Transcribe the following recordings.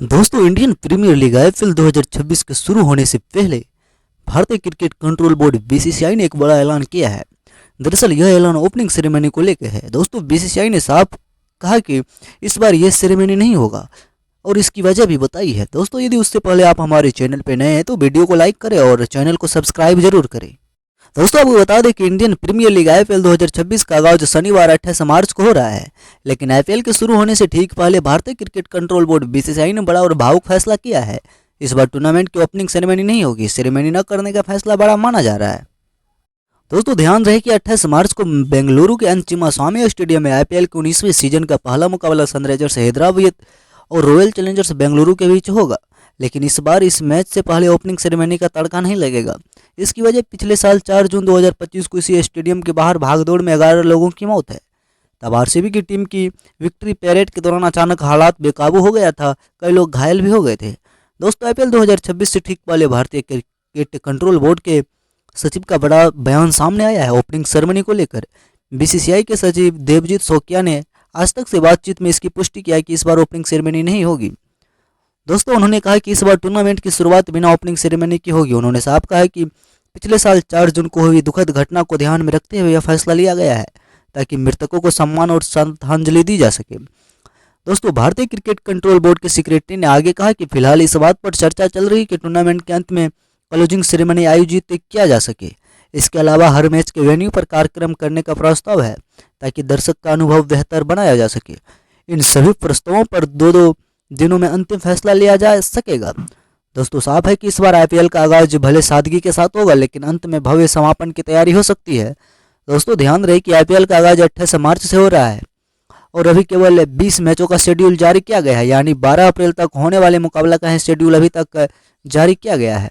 दोस्तों, Indian premiere league IPL 2026 के शुरू होने से पहले भारतीय क्रिकेट कंट्रोल बोर्ड बीसीसीआई ने एक बड़ा ऐलान किया है। दरअसल यह ऐलान ओपनिंग सेरेमनी को लेकर है। दोस्तों, बीसीसीआई ने साफ कहा कि इस बार यह सेरेमनी नहीं होगा और इसकी वजह भी बताई है। दोस्तों, यदि उससे पहले आप हमारे चैनल पर नए हैं तो वीडियो को लाइक करें और चैनल को सब्सक्राइब जरूर करें। दोस्तों, आपको बता दें कि इंडियन प्रीमियर लीग आईपीएल 2026 का आगाज शनिवार 28 मार्च को हो रहा है। लेकिन आईपीएल के शुरू होने से ठीक पहले भारतीय क्रिकेट कंट्रोल बोर्ड बीसीसीआई ने बड़ा और भावुक फैसला किया है। इस बार टूर्नामेंट की ओपनिंग सेरेमनी नहीं होगी। सेरेमनी न करने का फैसला बड़ा माना जा रहा है। दोस्तों, ध्यान रहे कि 28 मार्च को बेंगलुरु के चिन्नास्वामी स्टेडियम में आईपीएल के 19वें सीजन का पहला मुकाबला सनराइजर्स हैदराबाद और रॉयल चैलेंजर्स बेंगलुरु के बीच होगा। लेकिन इस बार इस मैच से पहले ओपनिंग सेरेमनी का तड़का नहीं लगेगा। इसकी वजह पिछले साल 4 जून 2025 को इसी स्टेडियम के बाहर भागदौड़ में 11 लोगों की मौत है। तब आरसीबी की टीम की विक्ट्री पैरेड के दौरान अचानक हालात बेकाबू हो गया था। कई लोग घायल भी हो गए थे। दोस्तों, आईपीएल 2026 से ठीक पहले भारतीय क्रिकेट कंट्रोल बोर्ड के सचिव का बड़ा बयान सामने आया है। ओपनिंग सेरेमनी को लेकर बीसीसीआई के सचिव देवजीत सोकिया ने आज तक से बातचीत में इसकी पुष्टि किया कि इस बार ओपनिंग सेरेमनी नहीं होगी। दोस्तों, उन्होंने कहा कि इस बार टूर्नामेंट की शुरुआत बिना ओपनिंग सेरेमनी की होगी। उन्होंने साफ कहा कि पिछले साल 4 जून को हुई दुखद घटना को ध्यान में रखते हुए यह फैसला लिया गया है ताकि मृतकों को सम्मान और श्रद्धांजलि दी जा सके। दोस्तों, भारतीय क्रिकेट कंट्रोल बोर्ड के सेक्रेटरी ने आगे कहा कि फिलहाल इस बात पर चर्चा चल रही है कि टूर्नामेंट के अंत में क्लोजिंग सेरेमनी आयोजित किया जा सके। इसके अलावा हर मैच के वेन्यू पर कार्यक्रम करने का प्रस्ताव है ताकि दर्शक का अनुभव बेहतर बनाया जा सके। इन सभी प्रस्तावों पर दो दिनों में अंतिम फैसला लिया जा सकेगा। दोस्तों, साफ है कि इस बार आईपीएल का आगाज भले सादगी के साथ होगा, लेकिन अंत में भव्य समापन की तैयारी हो सकती है। दोस्तों, ध्यान रहे कि आईपीएल का आगाज 28 मार्च से हो रहा है और अभी केवल 20 मैचों का शेड्यूल जारी किया गया है, यानी 12 अप्रैल तक होने वाले मुकाबला का शेड्यूल अभी तक जारी किया गया है।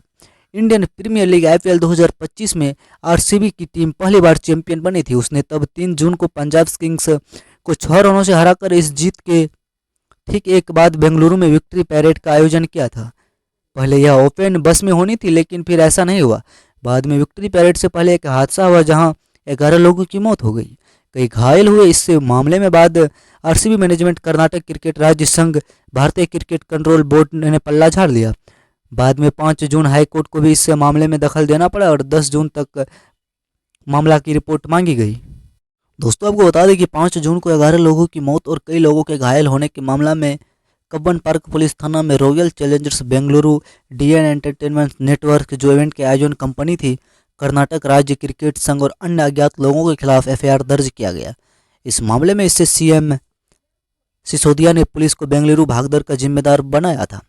इंडियन प्रीमियर लीग आईपीएल 2025 में आरसीबी की टीम पहली बार चैंपियन बनी थी। उसने तब 3 जून को पंजाब किंग्स को 6 रनों से हराकर इस जीत के ठीक एक बाद बेंगलुरु में विक्ट्री पैरेड का आयोजन किया था। पहले यह ओपन बस में होनी थी, लेकिन फिर ऐसा नहीं हुआ। बाद में विक्ट्री पैरेड से पहले एक हादसा हुआ जहां 11 लोगों की मौत हो गई, कई घायल हुए। इस मामले में बाद आरसीबी मैनेजमेंट, कर्नाटक क्रिकेट राज्य संघ, भारतीय क्रिकेट कंट्रोल बोर्ड ने पल्ला झाड़ लिया। बाद में 5 जून हाईकोर्ट को भी इस मामले में दखल देना पड़ा और 10 जून तक मामला की रिपोर्ट मांगी गई। दोस्तों, आपको बता दें कि 5 जून को 11 लोगों की मौत और कई लोगों के घायल होने के मामला में कब्बन पार्क पुलिस थाना में Royal Challengers Bengaluru, DN Entertainment Network, जो इवेंट के आयोजन कंपनी थी, कर्नाटक राज्य क्रिकेट संघ और अन्य अज्ञात लोगों के खिलाफ एफआईआर दर्ज किया गया। इस मामले में इससे सीएम सिसोदिया ने पुलिस को बेंगलुरु भागदौड़ का जिम्मेदार बनाया था,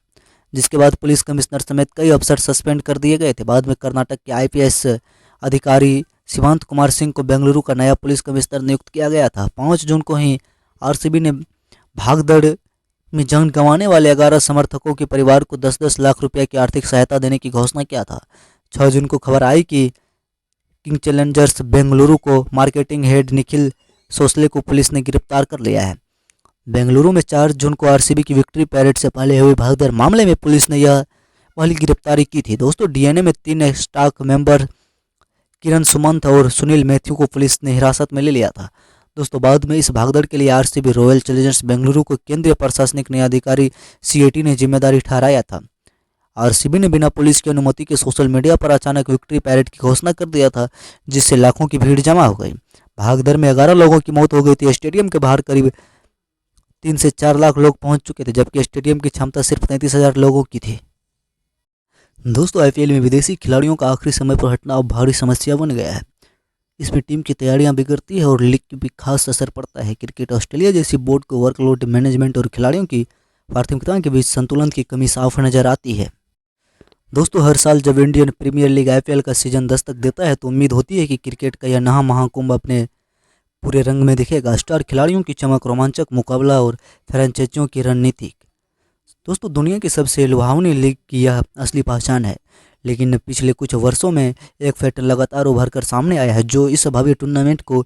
जिसके बाद पुलिस कमिश्नर समेत कई अफसर सस्पेंड कर दिए गए थे। बाद में कर्नाटक के आईपीएस अधिकारी शिवांत कुमार सिंह को बेंगलुरु का नया पुलिस कमिश्नर नियुक्त किया गया था। 5 जून को ही आरसीबी ने भागदौड़ में जान गंवाने वाले 11 समर्थकों के परिवार को 10-10 लाख रुपए की आर्थिक सहायता देने की घोषणा किया था। 6 जून को खबर आई कि किंग चैलेंजर्स बेंगलुरु को मार्केटिंग हेड निखिल सोसले को पुलिस ने गिरफ्तार कर लिया है। बेंगलुरु में 4 जून को आरसीबी की विक्ट्री पैरेड से पहले हुई भागदौड़ मामले में पुलिस ने यह पहली गिरफ्तारी की थी। दोस्तों, डीएनए में 3 स्टाफ मेंबर किरण सुमंत और सुनील मैथ्यू को पुलिस ने हिरासत में ले लिया था। दोस्तों, बाद में इस भागदौड़ के लिए आरसीबी रॉयल चैलेंजर्स बेंगलुरु को केंद्रीय प्रशासनिक न्यायाधिकारी सीएटी ने जिम्मेदारी ठहराया था। आरसीबी ने बिना पुलिस की अनुमति के सोशल मीडिया पर अचानक विक्ट्री पैरेड की घोषणा कर दिया था, जिससे लाखों की भीड़ जमा हो गई। भागदौड़ में 11 लोगों की मौत हो गई थी। स्टेडियम के बाहर करीब 3 से 4 लाख लोग पहुंच चुके थे, जबकि स्टेडियम की क्षमता सिर्फ 33,000 लोगों की थी। दोस्तों, आईपीएल में विदेशी खिलाड़ियों का आखिरी समय पर हटना अब भारी समस्या बन गया है। इसमें टीम की तैयारियां बिगड़ती है और लीग की भी खास असर पड़ता है। क्रिकेट ऑस्ट्रेलिया जैसी बोर्ड को वर्कलोड मैनेजमेंट और खिलाड़ियों की प्राथमिकताओं के बीच संतुलन की कमी साफ नजर आती है। दोस्तों, हर साल जब इंडियन प्रीमियर लीग आईपीएल का सीजन दस्तक देता है तो उम्मीद होती है कि क्रिकेट का यह नया महाकुंभ अपने पूरे रंग में दिखेगा। स्टार खिलाड़ियों की चमक, रोमांचक मुकाबला और फ्रेंचाइजियों की रणनीति दोस्तों दुनिया की सबसे लुभावनी लीग की यह असली पहचान है। लेकिन पिछले कुछ वर्षों में एक पैटर्न लगातार उभर कर सामने आया है जो इस भव्य टूर्नामेंट को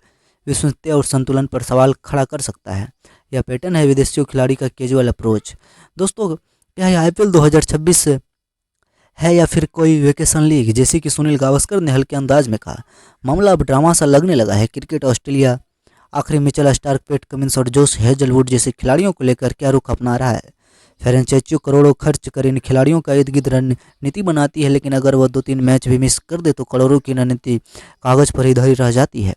विश्वसनीयता और संतुलन पर सवाल खड़ा कर सकता है। यह पैटर्न है विदेशी खिलाड़ी का कैजुअल अप्रोच। दोस्तों, क्या यह आईपीएल 2026 है या फिर कोई वेकेशन लीग, जैसे कि सुनील गावस्कर ने हल्के अंदाज में कहा। मामला अब ड्रामा सा लगने लगा है। क्रिकेट ऑस्ट्रेलिया आखिर मिचेल स्टार्क, पैट कमिंस और जोश हेजलवुड जैसे खिलाड़ियों को लेकर क्या रुख अपना रहा है? फ्रेंचाइजी करोड़ों खर्च कर इन खिलाड़ियों का इर्द गिर्द रणनीति बनाती है, लेकिन अगर वह 2-3 मैच भी मिस कर दे तो करोड़ों की रणनीति कागज पर ही धरी रह जाती है।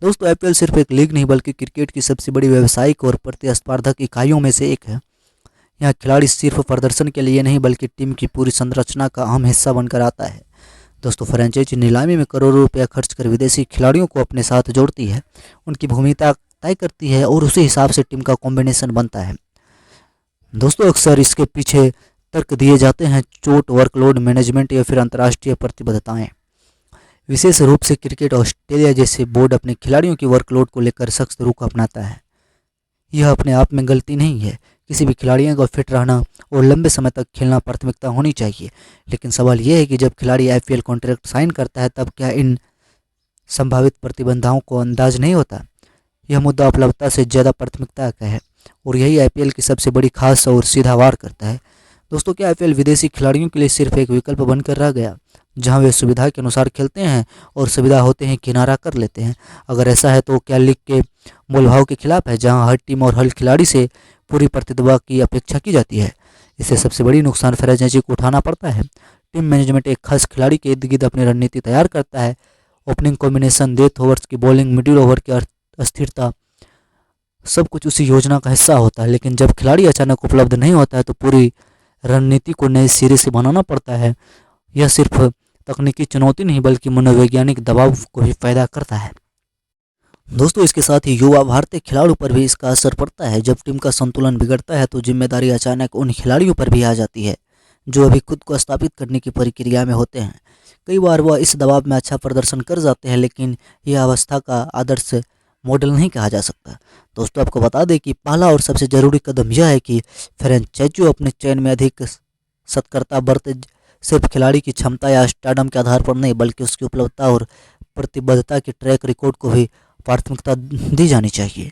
दोस्तों, आईपीएल सिर्फ एक लीग नहीं बल्कि क्रिकेट की सबसे बड़ी व्यावसायिक और प्रतिस्पर्धक इकाइयों में से एक है। यहाँ खिलाड़ी सिर्फ प्रदर्शन के लिए नहीं बल्कि टीम की पूरी संरचना का अहम हिस्सा बनकर आता है। दोस्तों, फ्रेंचाइजी नीलामी में करोड़ों रुपया खर्च कर विदेशी खिलाड़ियों को अपने साथ जोड़ती है, उनकी भूमिका तय करती है और उसी हिसाब से टीम का कॉम्बिनेशन बनता है। दोस्तों, अक्सर इसके पीछे तर्क दिए जाते हैं चोट, वर्कलोड मैनेजमेंट या फिर अंतर्राष्ट्रीय प्रतिबद्धताएं। विशेष रूप से क्रिकेट ऑस्ट्रेलिया जैसे बोर्ड अपने खिलाड़ियों की वर्कलोड को लेकर सख्त रुख अपनाता है। यह अपने आप में गलती नहीं है, किसी भी खिलाड़ियों को फिट रहना और लंबे समय तक खेलना प्राथमिकता होनी चाहिए। लेकिन सवाल यह है कि जब खिलाड़ी आईपीएल कॉन्ट्रैक्ट साइन करता है तब क्या इन संभावित प्रतिबंधाओं को अंदाज नहीं होता। यह मुद्दा उपलब्धता से ज़्यादा प्राथमिकता का है और यही आईपीएल की सबसे बड़ी खास और सीधा वार करता है। दोस्तों, क्या आईपीएल विदेशी खिलाड़ियों के लिए सिर्फ एक विकल्प बनकर रह गया, जहां वे सुविधा के अनुसार खेलते हैं और सुविधा होते हैं किनारा कर लेते हैं? अगर ऐसा है तो क्या लीग के मूलभाव के खिलाफ है, जहां हर टीम और हर खिलाड़ी से पूरी प्रतिभा की अपेक्षा की जाती है? इससे सबसे बड़ी नुकसान फ्रेंचाइजी को उठाना पड़ता है। टीम मैनेजमेंट एक खास खिलाड़ी के इर्द गिर्द अपनी रणनीति तैयार करता है। ओपनिंग कॉम्बिनेशन, डेथ ओवर्स की बॉलिंग, मिडिल ओवर की अस्थिरता, सब कुछ उसी योजना का हिस्सा होता है। लेकिन जब खिलाड़ी अचानक उपलब्ध नहीं होता है तो पूरी रणनीति को नए सिरे से बनाना पड़ता है। यह सिर्फ तकनीकी चुनौती नहीं बल्कि मनोवैज्ञानिक दबाव को भी पैदा करता है। दोस्तों, इसके साथ ही युवा भारतीय खिलाड़ियों पर भी इसका असर पड़ता है। जब टीम का संतुलन बिगड़ता है तो जिम्मेदारी अचानक उन खिलाड़ियों पर भी आ जाती है जो अभी खुद को स्थापित करने की प्रक्रिया में होते हैं। कई बार वह इस दबाव में अच्छा प्रदर्शन कर जाते हैं, लेकिन यह अवस्था का आदर्श मॉडल नहीं कहा जा सकता। दोस्तों, आपको बता दें कि पहला और सबसे ज़रूरी कदम यह है कि फ्रेंचाइजी अपने चयन में अधिक सतर्कता बरते। सिर्फ खिलाड़ी की क्षमता या स्टारडम के आधार पर नहीं बल्कि उसकी उपलब्धता और प्रतिबद्धता के ट्रैक रिकॉर्ड को भी प्राथमिकता दी जानी चाहिए।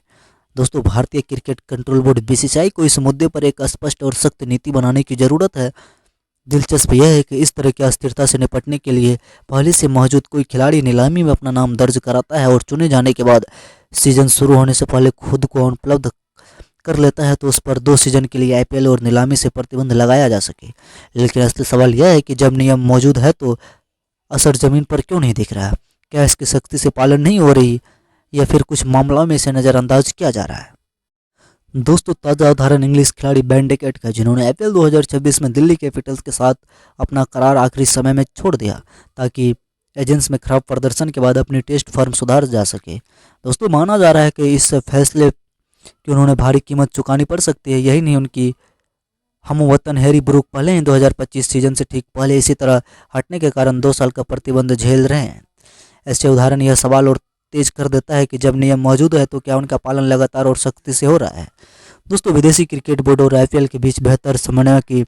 दोस्तों, भारतीय क्रिकेट कंट्रोल बोर्ड बीसीसीआई को इस मुद्दे पर एक स्पष्ट और सख्त नीति बनाने की ज़रूरत है। दिलचस्प यह है कि इस तरह की अस्थिरता से निपटने के लिए पहले से मौजूद कोई खिलाड़ी नीलामी में अपना नाम दर्ज कराता है और चुने जाने के बाद सीजन शुरू होने से पहले खुद को उपलब्ध कर लेता है तो उस पर 2 सीजन के लिए आईपीएल और नीलामी से प्रतिबंध लगाया जा सके। लेकिन असली सवाल यह है कि जब नियम मौजूद है तो असर जमीन पर क्यों नहीं दिख रहा? क्या इसकी सख्ती से पालन नहीं हो रही या फिर कुछ मामलों में इसे नज़रअंदाज किया जा रहा है? दोस्तों, ताज़ा उदाहरण इंग्लिश खिलाड़ी बेन डेकेट का, जिन्होंने आईपीएल 2026 में दिल्ली कैपिटल्स के साथ अपना करार आखिरी समय में छोड़ दिया ताकि एजेंट्स में खराब प्रदर्शन के बाद अपनी टेस्ट फॉर्म सुधार जा सके। दोस्तों, माना जा रहा है कि इस फैसले कि उन्होंने भारी कीमत चुकानी पड़ सकती है। यही नहीं, उनकी हमवतन हैरी ब्रूक पहले ही 2025 सीजन से ठीक पहले इसी तरह हटने के कारण 2 साल का प्रतिबंध झेल रहे हैं। ऐसे उदाहरण यह सवाल और तेज कर देता है कि जब नियम मौजूद है तो क्या उनका पालन लगातार और सख्ती से हो रहा है? दोस्तों, विदेशी क्रिकेट बोर्ड और आईपीएल के बीच बेहतर समन्वय की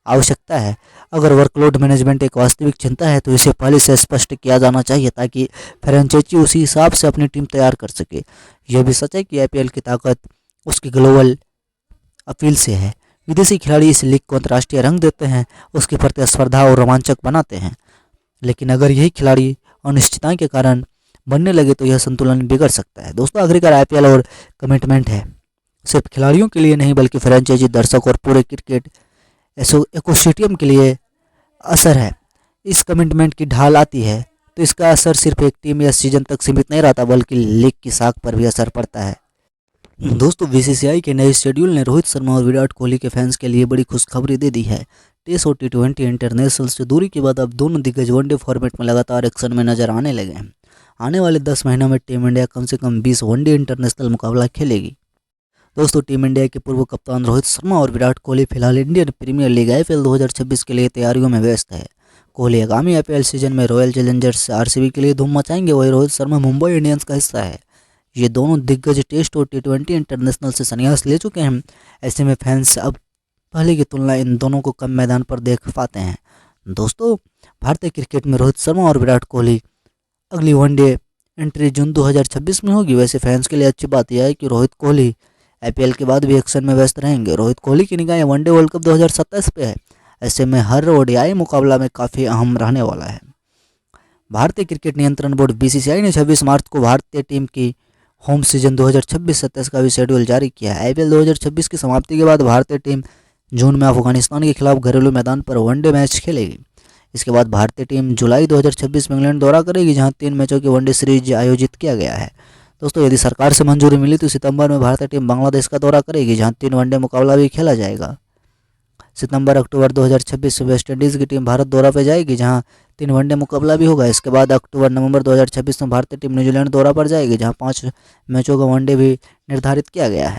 आवश्यकता है। अगर वर्कलोड मैनेजमेंट एक वास्तविक चिंता है तो इसे पहले से स्पष्ट किया जाना चाहिए ताकि फ्रेंचाइजी उसी हिसाब से अपनी टीम तैयार कर सके। यह भी सच है कि आईपीएल की ताकत उसकी ग्लोबल अपील से है। विदेशी खिलाड़ी इस लीग को अंतर्राष्ट्रीय रंग देते हैं, उसकी प्रतिस्पर्धा और रोमांचक बनाते हैं। लेकिन अगर यही खिलाड़ी अनिश्चितता के कारण बनने लगे तो यह संतुलन बिगड़ सकता है। दोस्तों, आखिरकार आईपीएल और कमिटमेंट है, सिर्फ खिलाड़ियों के लिए नहीं बल्कि फ्रेंचाइजी, दर्शक और पूरे क्रिकेट इकोसिस्टम के लिए असर है। इस कमिटमेंट की ढाल आती है तो इसका असर सिर्फ एक टीम या सीजन तक सीमित नहीं रहता बल्कि लीग की साख पर भी असर पड़ता है। दोस्तों, बीसीसीआई के नए शेड्यूल ने रोहित शर्मा और विराट कोहली के फैंस के लिए बड़ी खुशखबरी दे दी है। टेस्ट और टी20 इंटरनेशनल से दूरी के बाद अब दोनों दिग्गज वनडे फॉर्मेट में लगातार एक्शन में नजर आने लगे हैं। आने वाले 10 महीनों में टीम इंडिया कम से कम 20 वनडे इंटरनेशनल मुकाबला खेलेगी। दोस्तों, टीम इंडिया के पूर्व कप्तान रोहित शर्मा और विराट कोहली फिलहाल इंडियन प्रीमियर लीग आईपीएल 2026 के लिए तैयारियों में व्यस्त है। कोहली आगामी आईपीएल सीजन में रॉयल चैलेंजर्स आरसीबी के लिए धूम मचाएंगे, वही रोहित शर्मा मुंबई इंडियंस का हिस्सा है। ये दोनों दिग्गज टेस्ट और टी20 इंटरनेशनल से संन्यास ले चुके हैं। ऐसे में फैंस अब पहले की तुलना इन दोनों को कम मैदान पर देख पाते हैं। दोस्तों, भारतीय क्रिकेट में रोहित शर्मा और विराट कोहली अगली वनडे एंट्री जून 2026 में होगी। वैसे फैंस के लिए अच्छी बात यह है कि रोहित कोहली आईपीएल के बाद भी एक्शन में व्यस्त रहेंगे। रोहित कोहली की निगाहें वनडे वर्ल्ड कप 2027 पे है। ऐसे में हर ओडीआई मुकाबला में काफ़ी अहम रहने वाला है। भारतीय क्रिकेट नियंत्रण बोर्ड बीसीसीआई ने 26 मार्च को भारतीय टीम की होम सीजन 2026-27 का भी शेड्यूल जारी किया है। आईपीएल 2026 की समाप्ति के बाद भारतीय टीम जून में अफगानिस्तान के खिलाफ घरेलू मैदान पर वनडे मैच खेलेगी। इसके बाद भारतीय टीम जुलाई 2026 में इंग्लैंड दौरा करेगी, जहां 3 मैचों की वनडे सीरीज आयोजित किया गया है। दोस्तों, यदि सरकार से मंजूरी मिली तो सितंबर में भारतीय टीम बांग्लादेश का दौरा करेगी, जहां 3 वनडे मुकाबला भी खेला जाएगा। सितंबर-अक्टूबर 2026 में वेस्टइंडीज़ की टीम भारत दौरा पर जाएगी, जहां 3 वनडे मुकाबला भी होगा। इसके बाद अक्टूबर-नवंबर 2026 में भारतीय टीम न्यूजीलैंड दौरा पर जाएगी, जहां 5 मैचों का वनडे भी निर्धारित किया गया है।